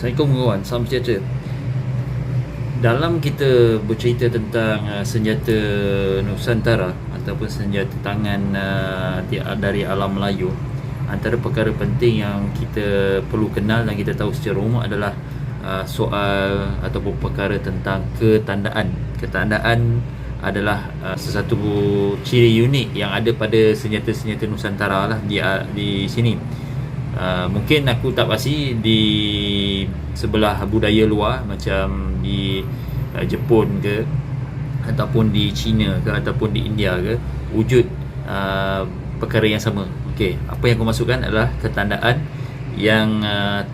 Assalamualaikum kawan, salam sejahtera. Dalam kita bercerita tentang senjata Nusantara ataupun senjata tangan dari alam Melayu, antara perkara penting yang kita perlu kenal dan kita tahu secara umum adalah soal ataupun perkara tentang ketandaan. Ketandaan adalah sesuatu ciri unik yang ada pada senjata-senjata Nusantara lah di sini. Mungkin aku tak pasti di sebelah budaya luar macam di Jepun ke, ataupun di China ke, ataupun di India ke, wujud perkara yang sama. Okey, apa yang aku maksudkan adalah ketandaan yang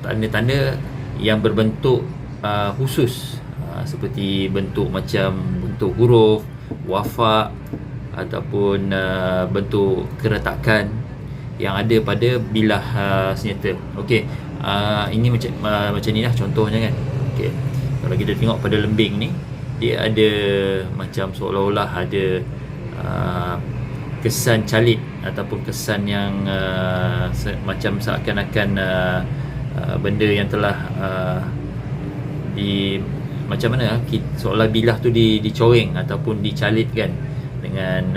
tanda-tanda yang berbentuk khusus, seperti bentuk macam bentuk huruf, wafak ataupun bentuk keretakan yang ada pada bilah senjata. Okey, ini macam ni lah contohnya kan. Okey, kalau kita tengok pada lembing ni, dia ada macam seolah-olah ada kesan calit ataupun kesan yang macam seakan-akan benda yang telah macam mana seolah bilah tu dicoreng ataupun dicalitkan dengan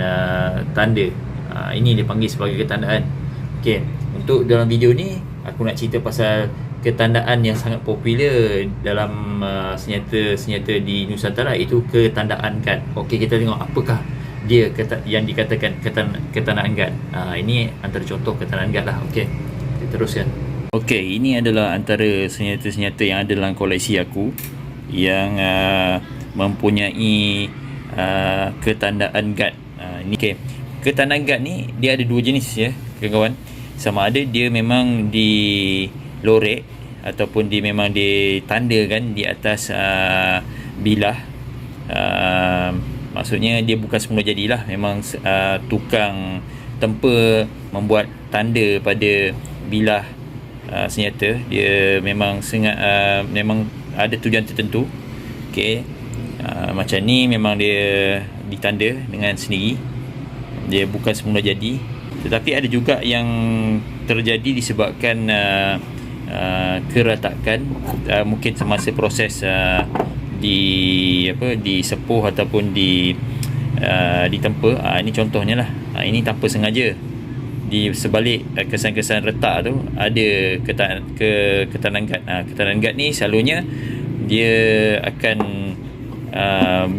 tanda. Ini dipanggil sebagai ketandaan. Okey, untuk dalam video ni aku nak cerita pasal ketandaan yang sangat popular dalam senjata-senjata di Nusantara, itu ketandaan guard. Okey, kita tengok apakah dia yang dikatakan ketandaan guard. Ini antara contoh ketandaan guard lah. Okey, kita teruskan. Okey, ini adalah antara senjata-senjata yang ada dalam koleksi aku yang mempunyai ketandaan guard. Ini okey. Ketandaan guard ni dia ada dua jenis ya kawan-kawan. Sama ada dia memang dilorek ataupun dia memang ditandakan di atas bilah. Maksudnya dia bukan semula jadilah, memang tukang tempa membuat tanda pada bilah senjata. Dia memang memang ada tujuan tertentu. Okey, macam ni memang dia ditanda dengan sendiri, dia bukan semula jadi. Tetapi ada juga yang terjadi disebabkan keretakan, mungkin semasa proses disepuh ataupun ditempa. Ini contohnya lah. Ini tanpa sengaja, di sebalik kesan-kesan retak tu ada ketandaan guard. Ketandaan guard ni selalunya dia akan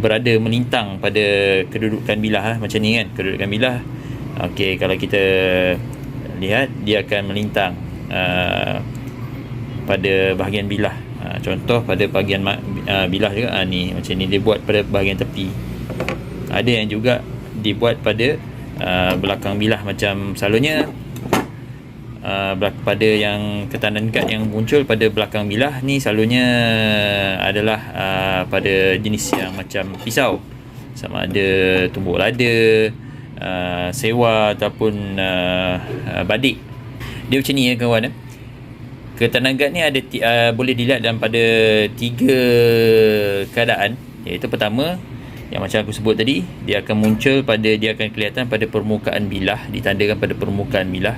berada melintang pada kedudukan bilah macam ni kan, kedudukan bilah. Okey, kalau kita lihat dia akan melintang pada bahagian bilah. Contoh pada bahagian bilah juga ni macam ni, dia buat pada bahagian tepi. Ada yang juga dibuat pada belakang bilah, macam selalunya pada yang ketandaan guard yang muncul pada belakang bilah ni selalunya adalah pada jenis yang macam pisau, sama ada tumbuk lada, sewa ataupun badik. Dia macam ni ya kawan. Ketandaan guard ni ada boleh dilihat dalam pada 3 keadaan, iaitu pertama yang macam aku sebut tadi, dia akan kelihatan pada permukaan bilah, ditandakan pada permukaan bilah.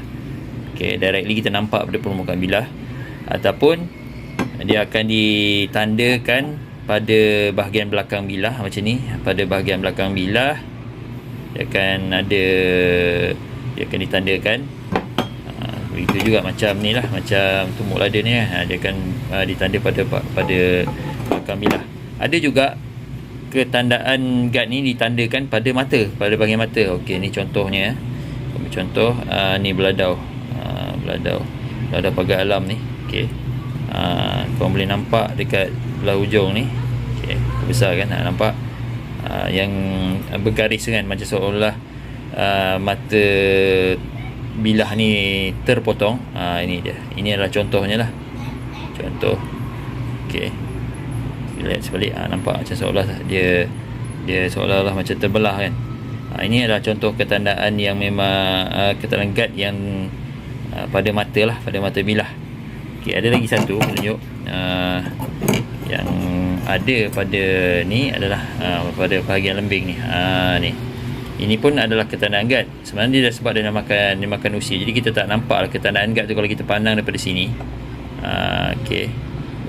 Okey, directly kita nampak pada permukaan bilah, ataupun dia akan ditandakan pada bahagian belakang bilah macam ni. Pada bahagian belakang bilah dia akan ditandakan. Begitu juga macam ni lah, macam tumbuk lada ni dia akan ditanda pada belakang bilah. Ada juga ketandaan guard ni ditandakan pada mata, pada bahagian mata. Okey, ni contohnya. Contoh ni beladau pagar alam ni. Okey, korang boleh nampak dekat belah hujung ni. Okey, besar kan, nampak yang bergaris kan, macam seolah mata bilah ni terpotong. Ini dia, ini adalah contohnya lah, contoh. Okey, lihat sebalik, nampak macam seolah dia seolah-olah macam terbelah kan. Ini adalah contoh ketandaan yang memang ketandaan guard yang pada mata lah, pada mata bilah. Okey, ada lagi satu penunjuk yang ada pada ni adalah pada bahagian lembing ni. Ni ini pun adalah ketandaan guard. Sebenarnya dia dah sebab dia makan usia, jadi kita tak nampak lah ketandaan guard tu kalau kita pandang daripada sini. Okey,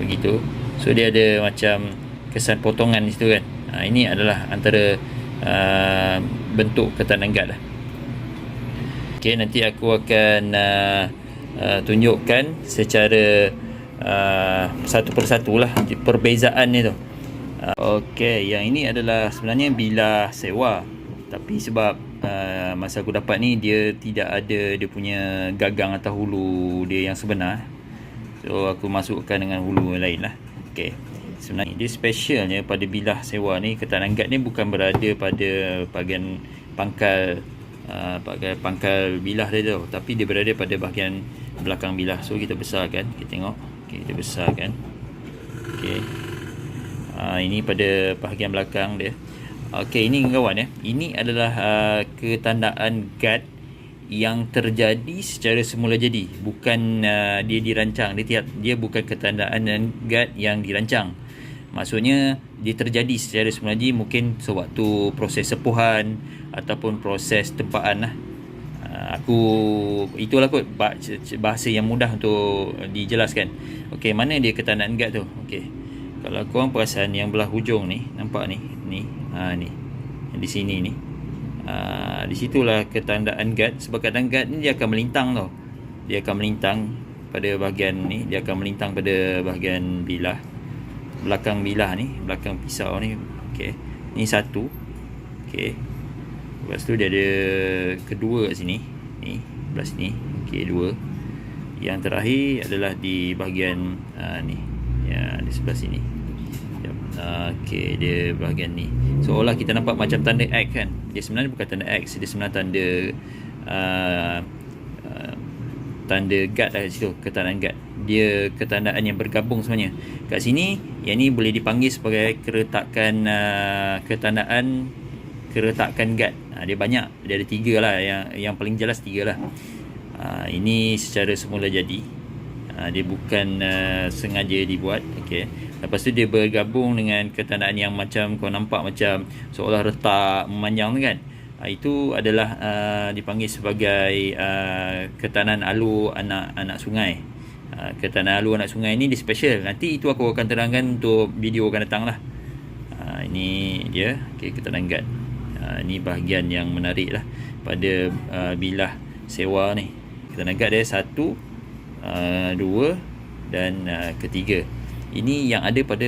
begitu. So dia ada macam kesan potongan di situ kan. Ini adalah antara bentuk ketahanan guard lah. Okey, nanti aku akan tunjukkan secara satu persatu lah perbezaan ni tu. Okey, yang ini adalah sebenarnya bilah sewa, tapi sebab masa aku dapat ni dia tidak ada dia punya gagang atau hulu dia yang sebenar, so aku masukkan dengan hulu yang lain lah. Okey, sebenarnya dia specialnya pada bilah sewa ni, ketahanan guard ni bukan berada pada bahagian pangkal pangkal bilah dia tu, tapi dia berada pada bahagian belakang bilah. So kita besarkan, kita tengok. Okey, kita besarkan. Okey, ini pada bahagian belakang dia. Okey, ini kawan ya. Ini adalah ketandaan guard yang terjadi secara semula jadi. Bukan dia dirancang. Dia bukan ketandaan guard yang dirancang. Maksudnya dia terjadi secara semula jadi, mungkin sewaktu proses sepuhan ataupun proses tempaan lah. Itulah kot bahasa yang mudah untuk dijelaskan. Okey, mana dia ketandaan guard tu? Okey, kalau korang perasan yang belah hujung ni, nampak ni, ni di sini ni, di situlah ketandaan guard. Sebab ketandaan guard ni dia akan melintang tau. Dia akan melintang pada bahagian ni, dia akan melintang pada bahagian bilah, belakang bilah ni, belakang pisau ni. Okey, ni satu. Okey, lepas tu dia ada kedua kat sini, ni belah sini. Okey, dua. Yang terakhir adalah di bahagian ni, ya, di sebelah sini. Okey, dia bahagian ni. Seolah kita nampak macam tanda X kan. Dia sebenarnya bukan tanda X, dia sebenarnya tanda tanda guard lah kat situ, ketandaan guard. Dia ketandaan yang bergabung sebenarnya. Kat sini, yang ni boleh dipanggil sebagai keretakan ketandaan keretakan guard. Dia banyak, dia ada 3 lah, yang paling jelas 3 lah. Ini secara semula jadi. Dia bukan sengaja dibuat. Okey, lepas tu dia bergabung dengan ketandaan yang macam kau nampak macam seolah retak memanjang tu kan. Itu adalah dipanggil sebagai ketandaan alur anak sungai. Ketandaan alur anak sungai ni dia special. Nanti itu aku akan terangkan untuk video akan datang lah. Ini dia. Okey, ketandaan guard. Ini bahagian yang menarik lah pada bilah sewa ni. Ketandaan guard dia 1, 2 dan ketiga. Ini yang ada pada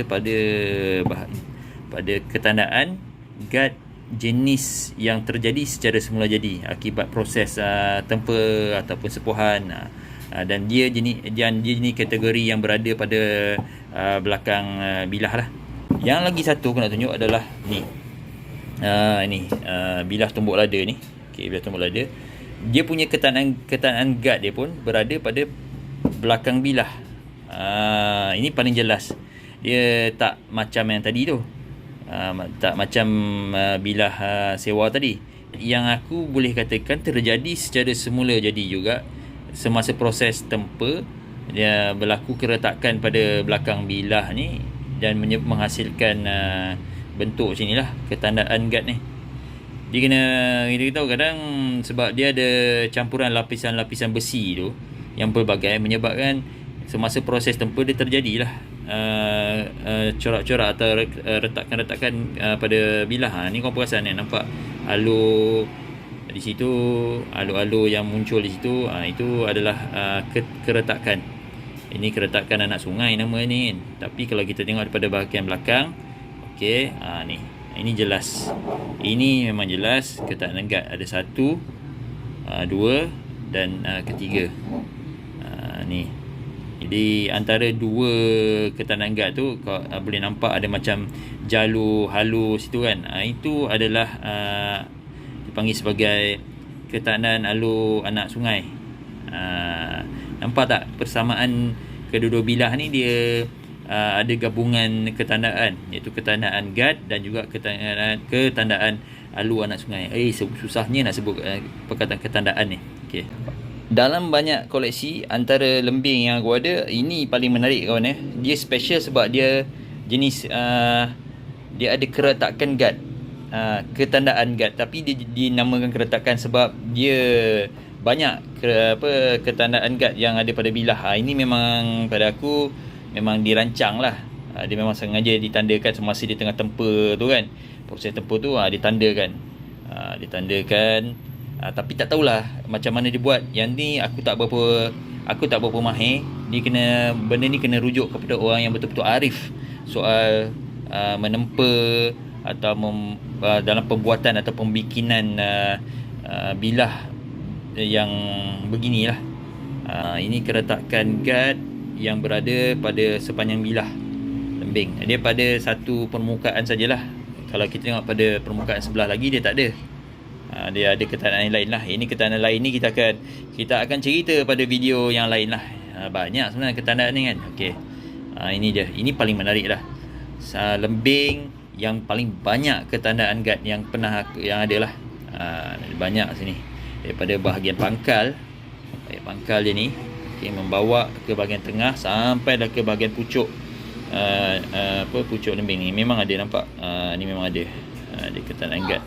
ketandaan guard jenis yang terjadi secara semula jadi akibat proses tempa ataupun sepuhan, dan dia jenis kategori yang berada pada belakang bilah lah. Yang lagi satu aku nak tunjuk adalah ni. Ini bilah tumbuk lada ni. Okey, bilah tumbuk lada. Dia punya ketandaan guard dia pun berada pada belakang bilah. Ini paling jelas. Dia tak macam yang tadi tu. Tak macam bilah sewa tadi. Yang aku boleh katakan terjadi secara semula jadi juga semasa proses tempa. Dia berlaku keretakan pada belakang bilah ni dan menghasilkan bentuk sinilah ketandaan guard ni. Dia kena, kita tahu kadang sebab dia ada campuran lapisan-lapisan besi tu yang pelbagai, menyebabkan semasa proses tempa dia terjadilah corak-corak atau retakan-retakan pada bilah. Ni kau perasan ni, nampak alur di situ, alur-alur yang muncul di situ. Itu adalah keretakan. Ini keretakan anak sungai nama ni. Tapi kalau kita tengok daripada bahagian belakang, okey, ni. Ini jelas. Ini memang jelas ketandaan guard. Ada 1, 2 dan ketiga. Ni. Jadi antara 2 ketandaan guard tu kau boleh nampak ada macam jalur halus situ kan. Itu adalah dipanggil sebagai ketandaan alur anak sungai. Nampak tak persamaan kedua-dua bilah ni? Dia ada gabungan ketandaan, iaitu ketandaan guard dan juga ketandaan alur anak sungai. Susahnya nak sebut perkataan ketandaan ni. Okey. Dalam banyak koleksi antara lembing yang aku ada, ini paling menarik kawan. Dia special sebab dia jenis dia ada keretakan guard, ketandaan guard, tapi dia dinamakan keretakan sebab dia banyak ketandaan guard yang ada pada bilah. Ini memang pada aku memang dirancang lah. Dia memang sengaja ditandakan semasa dia tengah tempa tu kan, proses tempa tu ditandakan. Tapi tak tahulah macam mana dia buat. Yang ni aku tak berapa mahir. Dia kena, benda ni kena rujuk kepada orang yang betul-betul arif soal menempa atau dalam pembuatan atau pembikinan bilah yang beginilah. Ini keretakan guard yang berada pada sepanjang bilah lembing. Dia pada satu permukaan sajalah. Kalau kita tengok pada permukaan sebelah lagi, dia tak ada. Dia ada ketahanan lain lah. Ini ketahanan lain ni kita akan cerita pada video yang lain lah. Banyak sebenarnya ketahanan ni kan. Okey. Ini dia. Ini paling menarik lah. Lembing yang paling banyak ketandaan guard yang yang ada lah. Banyak sini. Daripada bahagian pangkal dia ni, membawa ke bahagian tengah sampai dah ke bahagian pucuk pucuk lembing ni. Memang ada nampak. Ni memang ada. Dia ketandaan guard.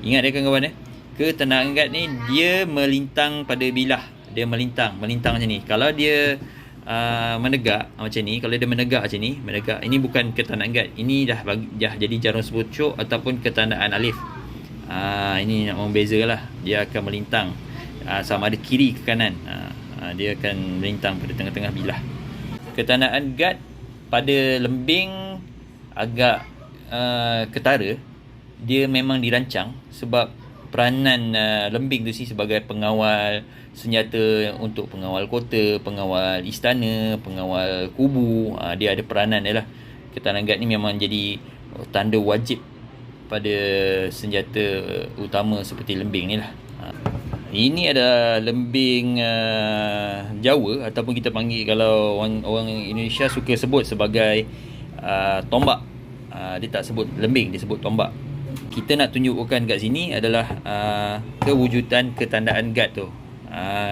Ingat dia kawan-kawan ketandaan guard ni dia melintang pada bilah. Dia melintang macam ni. Kalau dia menegak macam ni, kalau dia menegak macam ni, ini bukan ketandaan guard. Ini dah jadi jarum sepucuk ataupun ketandaan alif. Ini nak membezalah. Dia akan melintang sama ada kiri ke kanan. Dia akan melintang pada tengah-tengah bilah. Ketandaan guard pada lembing agak ketara. Dia memang dirancang sebab peranan lembing tu sebagai pengawal senjata untuk pengawal kota, pengawal istana, pengawal kubu. Dia ada peranan dia lah. Ketandaan guard ni memang jadi tanda wajib pada senjata utama seperti lembing ni lah. Ini adalah lembing Jawa ataupun kita panggil, kalau orang Indonesia suka sebut sebagai tombak. Dia tak sebut lembing, dia sebut tombak. Kita nak tunjukkan kat sini adalah kewujudan ketandaan guard tu.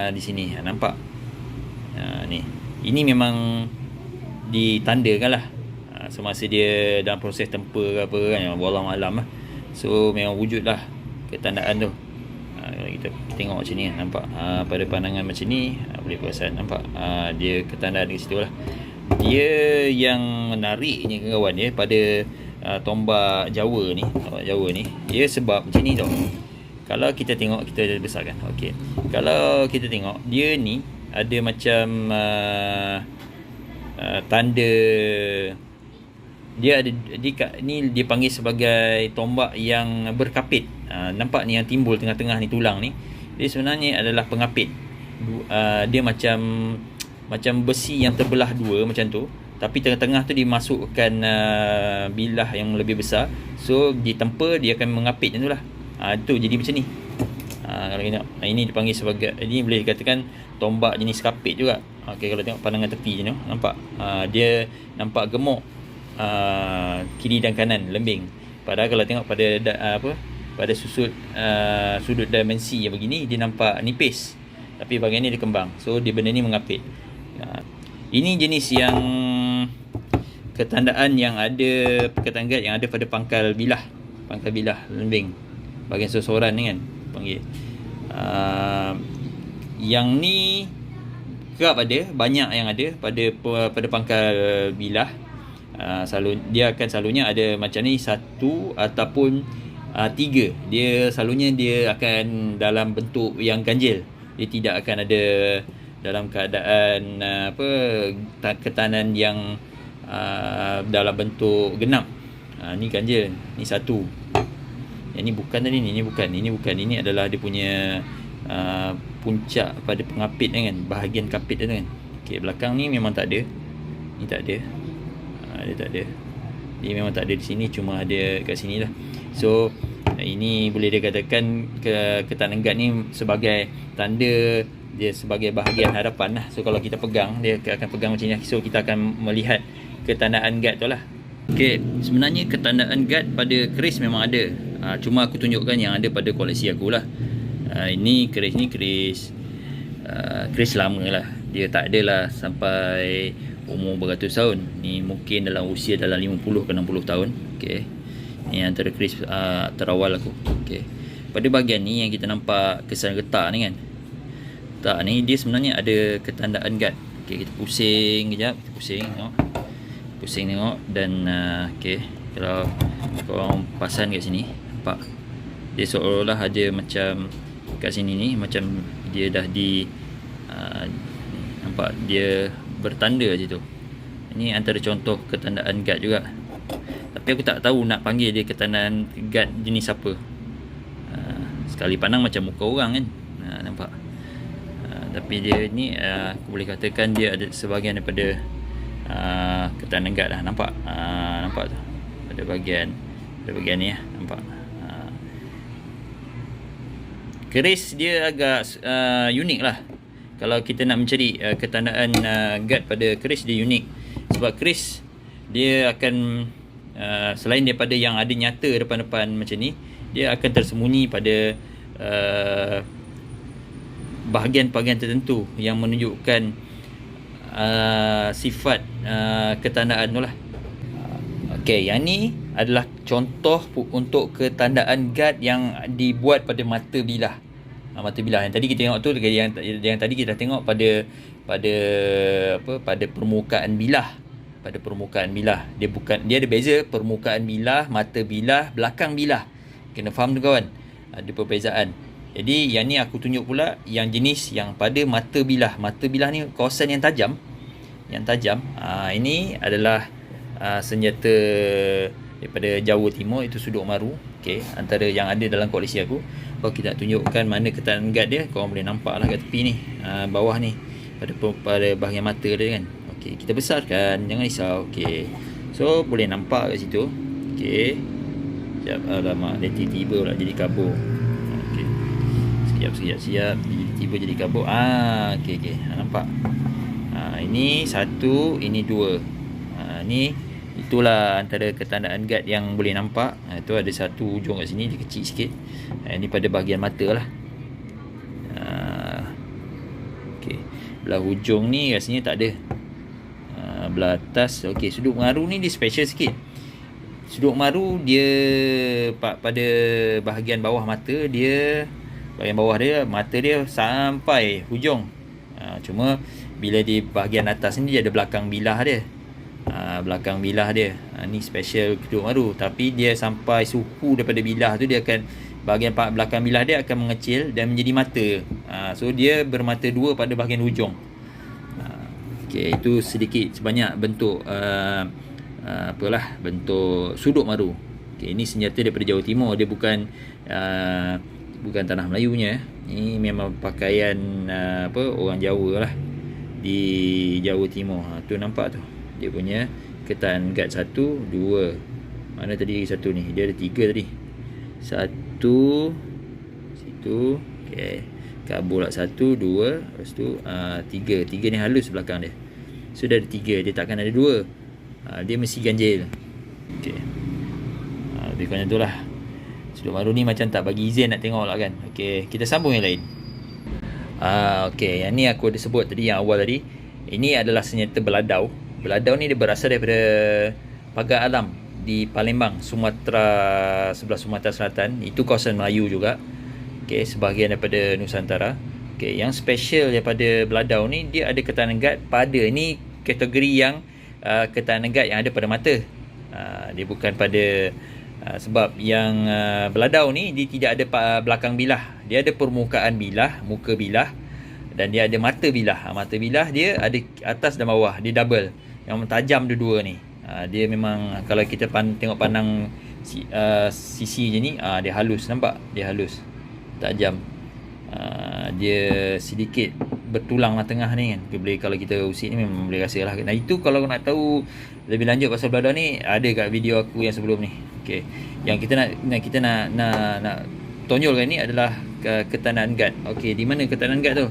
Di sini nampak. Ni. Ini memang ditandakan lah semasa dia dalam proses tempa ke apa kan, wallahu alam lah. So memang wujud lah ketandaan tu. Kalau kita tengok macam ni nampak, pada pandangan macam ni boleh perasan nampak dia ketandaan di situ lah. Dia yang menariknya kawan dia pada tombak Jawa ni, dia sebab macam ni tau. Kalau kita tengok, kita besarkan. Okey. Kalau kita tengok dia ni ada macam tanda, dia ada ni dia panggil sebagai tombak yang berkapit. Nampak ni yang timbul tengah-tengah ni tulang ni, dia sebenarnya adalah pengapit. Dia macam besi yang terbelah dua macam tu, tapi tengah-tengah tu dimasukkan bilah yang lebih besar. So ditempa, dia akan mengapit macam tu lah. Tu jadi macam ni. Kalau kita tengok, ini dipanggil sebagai, ini boleh dikatakan tombak jenis kapit juga. Okey, kalau tengok pandangan tepi je, nampak dia nampak gemuk kiri dan kanan lembing. Padahal kalau tengok pada pada sudut dimensi yang begini, dia nampak nipis, tapi bahagian ni dia kembang. So dia benda ni mengapit. Ini jenis yang ketandaan yang ada, ketandaan guard yang ada pada pangkal bilah lembing, bahagian sosoran ni kan panggil. Yang ni kerap ada, banyak yang ada pada pangkal bilah. Dia akan selalunya ada macam ni, satu ataupun tiga. Dia selalunya dia akan dalam bentuk yang ganjil. Dia tidak akan ada dalam keadaan ketahanan yang dalam bentuk genap. Ni ganjil, ni satu. Yang ni bukan tadi ni, ini bukan. Ini adalah dia punya puncak pada pengapit kan, bahagian kapit tu kan. Okey, belakang ni memang tak ada. Ni tak ada. Dia tak ada. Dia memang tak ada di sini, cuma ada kat sini lah. So ini boleh dikatakan ketahanan guard ni sebagai tanda, dia sebagai bahagian hadapan lah. So kalau kita pegang, dia akan pegang macam ni. So kita akan melihat ketandaan guard tu lah. Okay, sebenarnya ketandaan guard pada keris memang ada. Cuma aku tunjukkan yang ada pada koleksi aku lah. Ini keris lama lah. Dia tak adalah sampai umur beratus tahun. Ni mungkin dalam usia dalam 50 ke 60 tahun. Okay, ni antara keris terawal aku. Okay, pada bahagian ni yang kita nampak kesan getah ni kan, getah ni dia sebenarnya ada ketandaan guard. Okey, kita pusing kejap, kita pusing tengok. Pusing tengok dan okey, kalau korang pasang kat sini, nampak dia seolah-olah ada macam kat sini ni macam dia dah di nampak dia bertanda situ. Ini antara contoh ketandaan guard juga. Tapi aku tak tahu nak panggil dia ketandaan guard jenis apa. Sekali pandang macam muka orang kan. Nampak. Tapi dia ni aku boleh katakan dia ada sebahagian daripada ketandaan guard lah. Nampak? Nampak tu. Pada bahagian ni nampak. Keris dia agak unik lah. Kalau kita nak mencari ketandaan guard pada keris, dia unik. Sebab keris dia akan selain daripada yang ada nyata depan-depan macam ni, dia akan tersembunyi pada bahagian-bahagian tertentu yang menunjukkan sifat ketandaan tu lah. Okey, yang ni adalah contoh untuk ketandaan guard yang dibuat pada mata bilah. Mata bilah yang tadi kita tengok tu, yang tadi kita tengok pada permukaan bilah. Pada permukaan bilah. Dia ada beza permukaan bilah, mata bilah, belakang bilah. Kena faham tu kawan. Ada perbezaan. Jadi yang ni aku tunjuk pula yang jenis yang pada mata bilah. Mata bilah ni kawasan yang tajam. Ini adalah senjata daripada Jawa Timur, itu Suduk Maru. Okey, antara yang ada dalam koleksi aku. Kalau kita nak tunjukkan mana ketandaan guard dia, korang boleh nampak lah kat tepi ni, bawah ni, pada bahagian mata dia kan. Okey, kita besarkan, jangan risau. Okey, so boleh nampak kat situ. Okey, sekejap, alamak, dia tiba-tiba pula jadi kabur. Okey, sekejap, tiba-tiba jadi kabur. Okey, nampak. Ini satu, ini dua. Itulah antara ketandaan guard yang boleh nampak. Itu ada satu ujung kat sini, dia kecil sikit. Ini pada bahagian mata lah. Okey, belah hujung ni rasanya tak ada. Belah atas, okey, Suduk Maru ni dia special sikit. Suduk Maru dia pada bahagian bawah mata dia, bahagian bawah dia, mata dia sampai hujung. Cuma bila di bahagian atas ni dia ada belakang bilah dia. Ni special Suduk Maru, tapi dia sampai suku daripada bilah tu, dia akan bahagian belakang bilah dia akan mengecil dan menjadi mata. So dia bermata dua pada bahagian hujung. Okey, itu sedikit sebanyak bentuk bentuk Suduk Maru. Okey, ini senjata daripada Jawa Timur, dia bukan tanah Melayu punya. Ini memang pakaian orang Jawa lah di Jawa Timur. Tu nampak tu. Dia punya ketandaan guard 1, 2. Mana tadi satu ni? Dia ada 3 tadi. 1 situ. Okey. Kabur lah 1, 2, lepas tu 3. 3 ni halus belakang dia. Sudah ada 3, dia takkan ada 2. Dia mesti ganjil. Okey. Lebih kurang itulah. Suduk Maru ni macam tak bagi izin nak tengok lah kan. Okey, kita sambung yang lain. Okey, yang ni aku ada sebut tadi, yang awal tadi. Ini adalah senjata beladau. Beladau ni dia berasal daripada pagar alam di Palembang, Sumatera, sebelah Sumatera Selatan. Itu kawasan Melayu juga. Okey, sebahagian daripada Nusantara. Okey, yang special daripada beladau ni, dia ada ketandaan guard pada, ini kategori yang ketandaan guard yang ada pada mata. Dia bukan pada sebab yang beladau ni dia tidak ada belakang bilah. Dia ada permukaan bilah, muka bilah, dan dia ada mata bilah. Mata bilah dia ada atas dan bawah, dia double. Yang tajam dua-dua ni. Dia memang kalau kita tengok pandang sisi je ni, dia halus, nampak? Dia halus, tajam. Dia sedikit bertulang lah tengah ni kan. Kalau kita usik ni memang boleh rasa lah. Nah, itu kalau nak tahu lebih lanjut pasal beladau ni, ada kat video aku yang sebelum ni. Okey, yang kita nak tonjolkan ni adalah ketandaan guard. Okey, di mana ketandaan guard tu?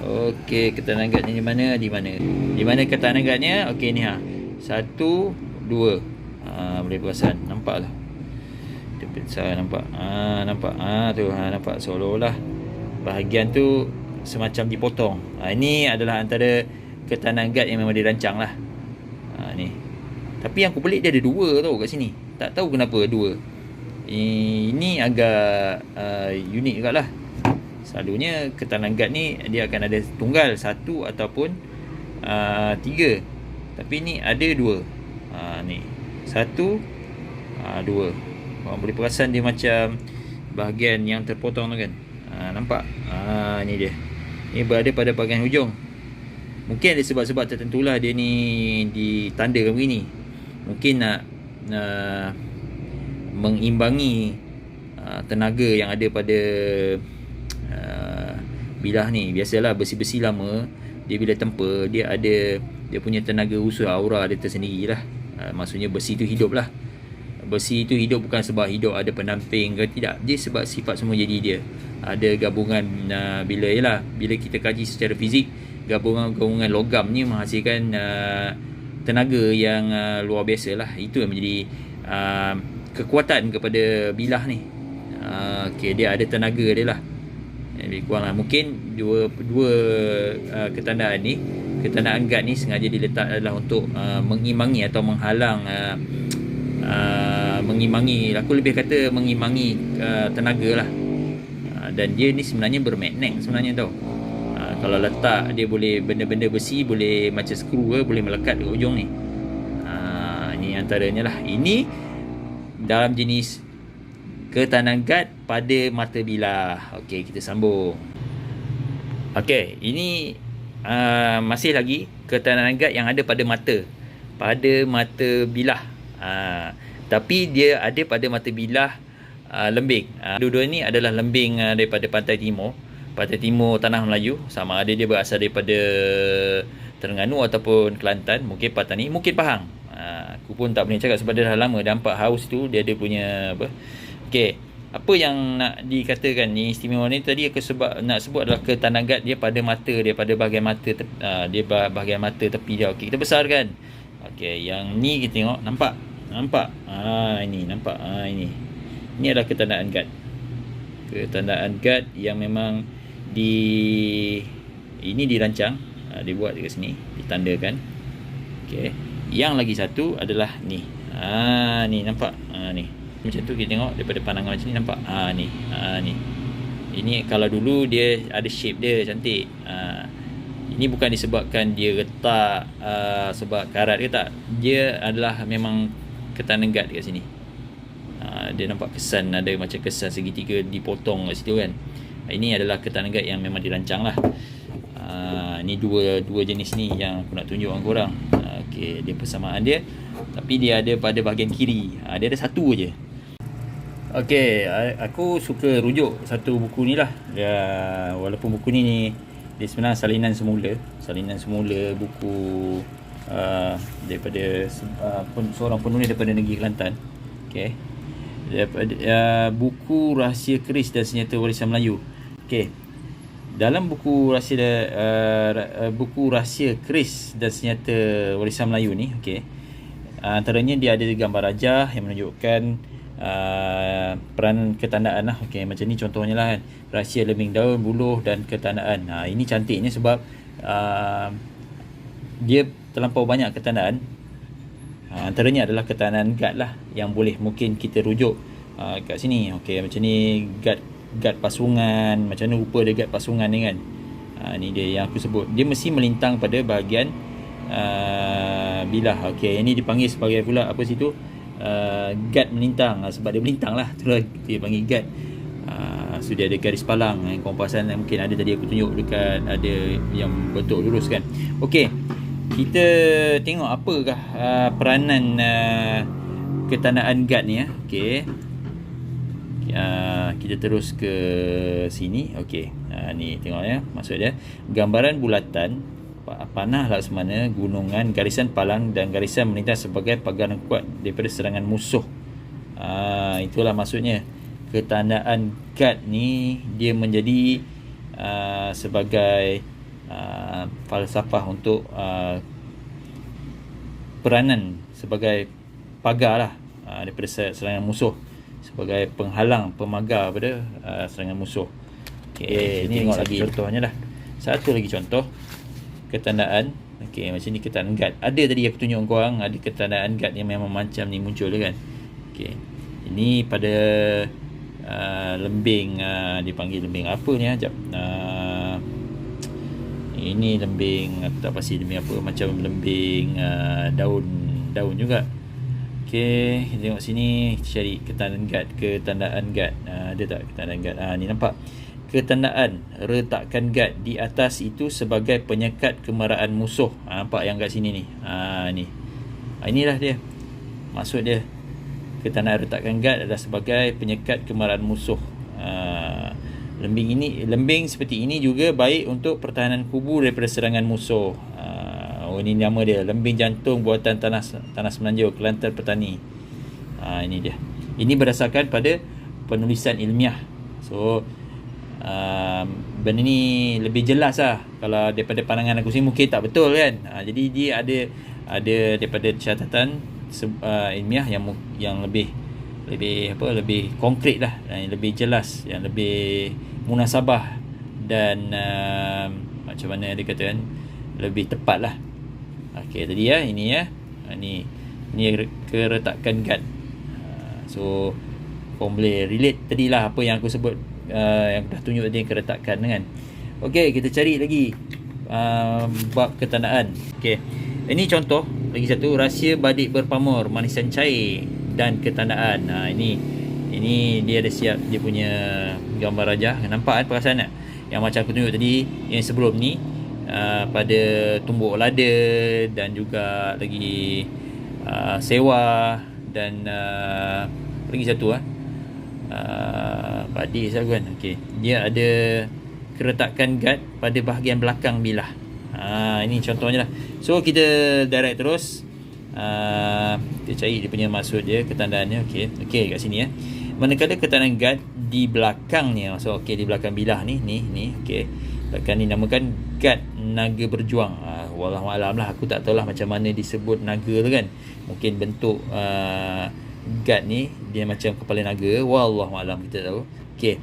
Okey, ketandaan guard ni di mana? Di mana ketandaan guardnya? Okey, ni 1, 2. Boleh perasan, nampak lah. Dia besar, nampak. Nampak. Tu, nampak seolah-olah bahagian tu semacam dipotong. Ini adalah antara ketandaan guard yang memang dirancang lah. Ni. Tapi yang aku pelik dia ada 2 tau kat sini. Tak tahu kenapa 2. Ini agak unik juga lah. Selalunya ketandaan guard ni dia akan ada tunggal, 1 ataupun 3, tapi ni ada 2. Ni 1, 2. Korang boleh perasan dia macam bahagian yang terpotong tu kan. Nampak? Ni dia. Ni berada pada bahagian hujung. Mungkin ada sebab-sebab tertentulah dia ni ditandakan begini. Mungkin nak mengimbangi tenaga yang ada pada bilah ni. Biasalah besi-besi lama, dia bila tempa, dia ada dia punya tenaga usus aura dia tersendiri lah. Maksudnya besi tu hidup lah. Besi itu hidup bukan sebab hidup ada pendamping ke tidak. Dia sebab sifat semua jadi dia. Ada gabungan bila kita kaji secara fizik, gabungan logam ni menghasilkan tenaga yang luar biasa lah. Itu yang menjadi kekuatan kepada bilah ni. Dia ada tenaga dia lah. Lebih kurang lah. Mungkin dua ketandaan ni, ketandaan guard ni sengaja diletak adalah untuk mengimbangi atau menghalang mengimbangi, aku lebih kata mengimbangi tenaga lah. Dan dia ni sebenarnya bermagnet sebenarnya tau. Kalau letak dia boleh, benda-benda besi boleh macam skru ke, boleh melekat ke ujung ni. Ini antaranya lah. Ini dalam jenis ketandaan guard pada mata bilah. Okey, kita sambung. Okey, ini masih lagi ketandaan guard yang ada pada mata bilah. Tapi dia ada pada mata bilah lembing. Dua-dua ni adalah lembing daripada pantai timur tanah Melayu. Sama ada dia berasal daripada Terengganu ataupun Kelantan, mungkin Patani, mungkin Pahang. Aku pun tak boleh cakap sebab dia dah lama. Dampak haus tu dia ada punya apa. Okey, apa yang nak dikatakan ni istimewa ni tadi aku nak sebut adalah ketandaan guard dia pada mata dia, pada bahagian mata dia bahagian mata tepi dia. Okey, kita besarkan. Okey, yang ni kita tengok, nampak? Ini nampak. Ini adalah ketandaan guard. Ketandaan guard yang memang ini dirancang, dibuat dekat sini, ditandakan. Okey. Yang lagi satu adalah ni. Ni nampak? Ni. Macam tu kita tengok daripada pandangan macam ni, nampak? Ni. Ini kalau dulu dia ada shape dia cantik. Ini bukan disebabkan dia retak sebab karat ke tak. Dia adalah memang ketandaan guard dekat sini. Dia nampak kesan, ada macam kesan segitiga dipotong kat situ kan. Ini adalah ketandaan guard yang memang dirancang lah. Ini dua jenis ni yang aku nak tunjuk dengan korang. Okey, dia persamaan dia, tapi dia ada pada bahagian kiri. Dia ada satu je. Okey, aku suka rujuk satu buku ni lah. Walaupun buku ni dia sebenarnya salinan semula buku daripada seorang penulis daripada negeri Kelantan. Okey. Daripada buku Rahsia Keris dan Senjata Warisan Melayu. Okey. Dalam buku Rahsia Keris dan Senjata Warisan Melayu ni, okey. Antaranya dia ada gambar rajah yang menunjukkan peran ketandaan lah. Okey, macam ni contohnya lah kan. Rahsia lembing daun, buluh dan ketandaan. Ini cantiknya sebab dia terlampau banyak ketandaan. Antaranya adalah ketandaan guard lah yang boleh mungkin kita rujuk kat sini. Okey, macam ni guard pasungan, macam mana rupa dia guard pasungan ni kan. Ni dia yang aku sebut. Dia mesti melintang pada bahagian bilah. Okey, ini dipanggil sebagai pula apa situ? Guard melintang, sebab dia melintang lah, itulah dia panggil guard. So dia ada garis palang, kompasan mungkin ada tadi aku tunjuk dekat, ada yang bentuk lurus kan. Okey, kita tengok apakah peranan ketandaan guard ni. Okey, kita terus ke sini. Okey, ni tengok ya, maksud dia gambaran bulatan, panah laksamana, gunungan, garisan palang dan garisan melintang sebagai pagaran kuat daripada serangan musuh. Itulah maksudnya. Ketandaan guard ni dia menjadi sebagai falsafah untuk peranan sebagai pagar lah daripada serangan musuh, sebagai penghalang, pemagar pada serangan musuh. Okey, ini tengok lagi contohnya lah. Satu lagi contoh ketandaan. Okey, macam ni ketandaan guard. Ada tadi aku tunjuk korang, ada ketandaan guard yang memang macam ni muncul kan. Okey, ini pada lembing, dipanggil lembing apa ni? Sekejap. Ini lembing, aku tak pasti lembing apa, macam lembing daun juga. Okey, kita tengok sini, cari ketandaan guard. Ada tak ketandaan guard? Ni nampak. Ketandaan retakan guard di atas itu sebagai penyekat kemarahan musuh. Nampak yang kat sini ni. Ni. Inilah dia. Maksud dia. Ketandaan retakan guard adalah sebagai penyekat kemarahan musuh. Lembing seperti ini juga baik untuk pertahanan kubu daripada serangan musuh. Ini nama dia, lembing jantung buatan tanah Semenanjung, Kelantan Petani. Ini dia. Ini berdasarkan pada penulisan ilmiah. So benda ni lebih jelas lah. Kalau daripada pandangan aku sini mungkin tak betul kan. Jadi dia ada daripada catatan ilmiah yang lebih konkret lah, yang lebih jelas, yang lebih munasabah dan macam mana dia kata kan, lebih tepat lah. Okey, tadi ini keretakan guard. So kau boleh relate tadi lah apa yang aku sebut, yang dah tunjuk tadi, keretakan kan. Okey, kita cari lagi bab ketandaan. Okey, ini contoh lagi satu, rahsia badik berpamor, manisan cair dan ketandaan. Ini dia ada siap dia punya gambar rajah. Nampak kan perasaan tak? Yang macam aku tunjuk tadi, yang sebelum ni pada tumbuk lada dan juga lagi sewa dan lagi satu badik saya kan. Okey, dia ada keretakan guard pada bahagian belakang bilah. Ini contohnya lah. So kita direct terus. Kita cari dia punya maksud dia, ketandaannya. Okey kat sini manakala ketandaan guard di belakangnya, so di belakang bilah ni okey, belakang ni namakan guard naga berjuang. Wallahualam lah, aku tak tahulah macam mana disebut naga tu kan. Mungkin bentuk guard ni dia macam kepala naga, wallahualam, kita tahu. Okey,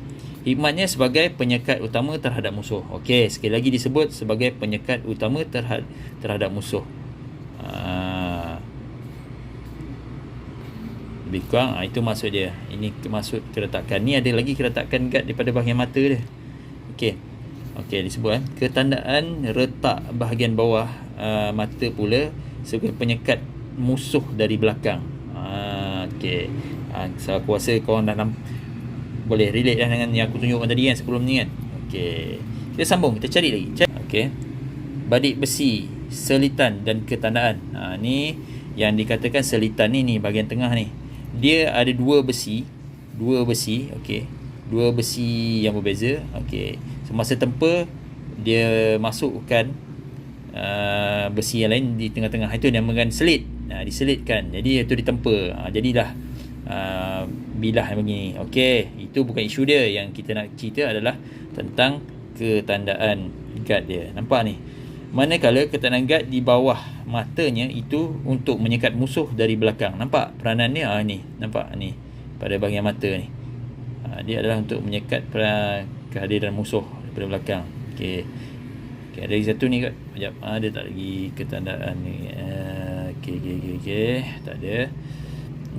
hikmatnya sebagai penyekat utama terhadap musuh. Okey, sekali lagi disebut sebagai penyekat utama terhadap musuh. Lebih kurang itu maksud dia. Ini maksud keretakan. Ni ada lagi keretakan guard daripada bahagian mata dia. Okey, disebut ketandaan retak bahagian bawah mata pula sebagai penyekat musuh dari belakang. Okey. So aku rasa korang dah boleh relate dah dengan yang aku tunjukkan tadi kan, sebelum ni kan. Okey, kita sambung, kita cari lagi. Okey, badik besi, selitan dan ketandaan. Ni yang dikatakan selitan ni bahagian tengah ni. Dia ada dua besi. Okey, dua besi yang berbeza. Okey, semasa tempur dia masukkan besi yang lain di tengah-tengah. Itu dinamakan selit. Diselitkan, jadi itu ditempa. Jadilah bilah yang begini. Okey, itu bukan isu dia. Yang kita nak cerita adalah tentang ketandaan guard dia. Nampak ni, manakala ketandaan guard di bawah matanya itu untuk menyekat musuh dari belakang. Nampak peranan dia? Ni nampak ni pada bahagian mata ni. Dia adalah untuk menyekat kehadiran musuh daripada belakang. Okey, ada lagi satu ni kot. Sekejap, ada tak lagi ketandaan ni? Okey, tak ada.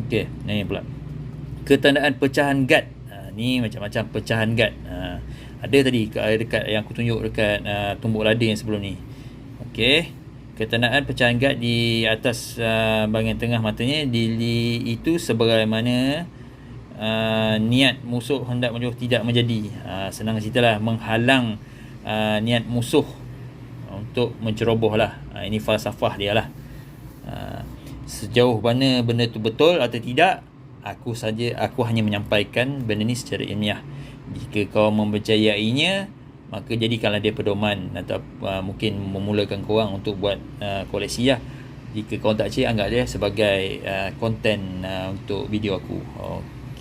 Okey, ni pula ketandaan pecahan guard. Ni macam-macam pecahan guard. Ada tadi dekat yang aku tunjuk dekat tumbuk lada yang sebelum ni. Okey, ketandaan pecahan guard di atas bahagian tengah matanya itu sebagaimana niat musuh hendak menjauh tidak menjadi. Senang ceritalah, menghalang niat musuh untuk menceroboh lah. Ini falsafah dia lah. Sejauh mana benda tu betul atau tidak, aku hanya menyampaikan benda ni secara ilmiah. Jika kau mempercayainya, maka jadikanlah dia pedoman atau mungkin memulakan korang untuk buat koleksi lah. Jika kau tak percaya, anggap dia sebagai konten untuk video aku.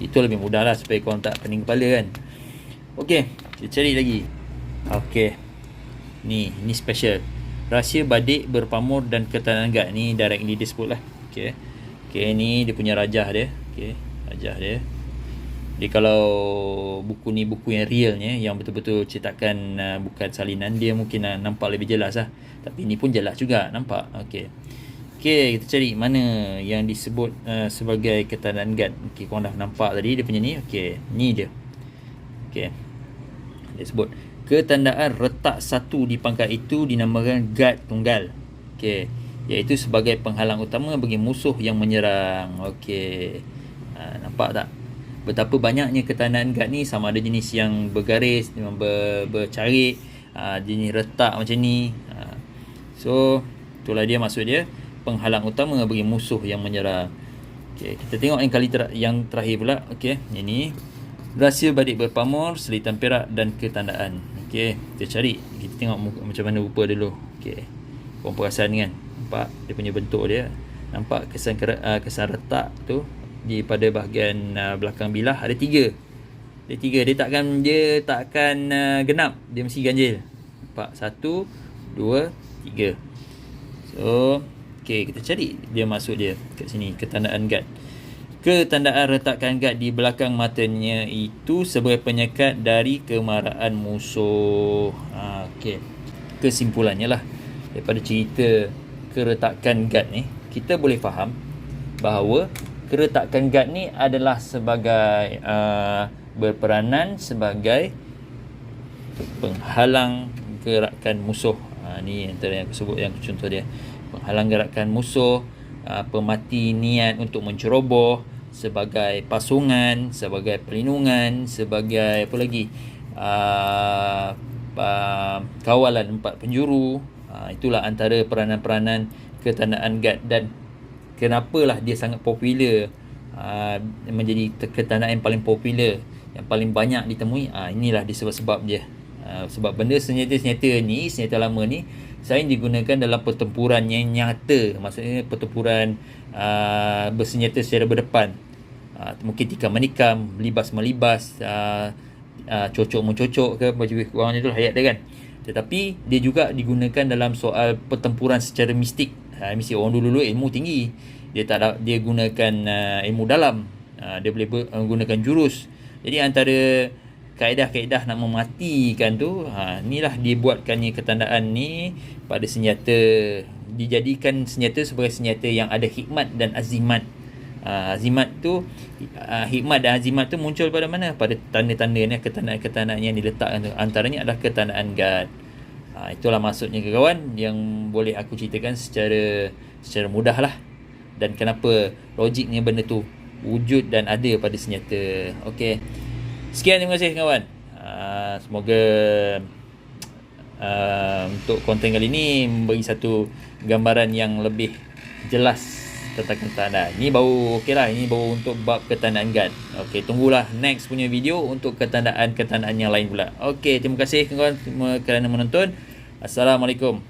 Itu lebih mudah lah supaya korang tak pening kepala kan. Okey, kita cari lagi. Okey, ni special, rahsia badik berpamor dan ketandaan guard. Ni directly dia sebut lah. Okey, ni dia punya rajah dia. Okey, rajah dia. Jadi kalau buku ni buku yang realnya, yang betul-betul cetakan bukan salinan, dia mungkin nampak lebih jelas lah. Tapi ni pun jelas juga nampak. Okey, kita cari mana yang disebut sebagai ketandaan guard. Okey, korang dah nampak tadi dia punya ni. Okey, ni dia. Okey, dia sebut Ketandaan retak satu di pangkat itu dinamakan guard tunggal. Okey, iaitu sebagai penghalang utama bagi musuh yang menyerang. Okey. Nampak tak? Betapa banyaknya ketandaan guard ni, sama ada jenis yang bergaris, yang bercarik, jenis retak macam ni. So, itulah dia maksud dia, penghalang utama bagi musuh yang menyerang. Okey, kita tengok yang kali yang terakhir pula. Okey, ini rahsia badik berpamor, selitan perak dan ketandaan. Okey, kita cari, kita tengok macam mana rupa dulu. Okey, korang perasan kan, nampak dia punya bentuk dia, nampak kesan retak tu di pada bahagian belakang bilah ada 3. Dia takkan genap, dia mesti ganjil. Nampak, 1 2 3. So okey, kita cari dia maksud dia kat sini, ketandaan guard. Ketandaan retakan guard di belakang matanya itu sebagai penyekat dari kemarahan musuh. Okey, kesimpulannya lah, daripada cerita keretakan guard ni, kita boleh faham bahawa keretakan guard ni adalah sebagai berperanan sebagai penghalang gerakan musuh. Ni antara yang aku sebut, yang contoh dia, penghalang gerakan musuh, pemati niat untuk menceroboh, sebagai pasungan, sebagai perlindungan, sebagai apa lagi, kawalan 4 penjuru. Itulah antara peranan-peranan ketandaan guard, dan kenapalah dia sangat popular, menjadi ketandaan yang paling popular, yang paling banyak ditemui. Inilah dia sebab-sebab dia. Sebab benda senjata-senjata ni, senjata lama ni sering digunakan dalam pertempuran yang nyata. Maksudnya pertempuran bersenjata secara berdepan, mungkin tikam menikam, melibas melibas, cocok mencocok ke, baju kurang tu hayat dia kan. Tetapi dia juga digunakan dalam soal pertempuran secara mistik. Mistik orang dulu ilmu tinggi, dia gunakan ilmu dalam, dia boleh menggunakan jurus. Jadi antara kaedah-kaedah nak mematikan tu, inilah dibuatkannya ketandaan ni pada senjata, dijadikan senjata sebagai senjata yang ada hikmat dan azimat. Azimat tu, hikmat dan azimat tu muncul pada mana? Pada tanda-tanda ni, ketandaan-ketandaan yang diletakkan tu. Antaranya adalah ketandaan guard. Itulah maksudnya kawan, yang boleh aku ceritakan secara mudah lah, dan kenapa logiknya benda tu wujud dan ada pada senjata. Okey, sekian, terima kasih kawan. Semoga untuk konten kali ni memberi satu gambaran yang lebih jelas tentang ketandaan. Ni baru okey lah, ini baru untuk bab ketandaan guard. Okey, tunggulah next punya video untuk ketandaan yang lain pula. Okey, terima kasih kawan kerana menonton. Assalamualaikum.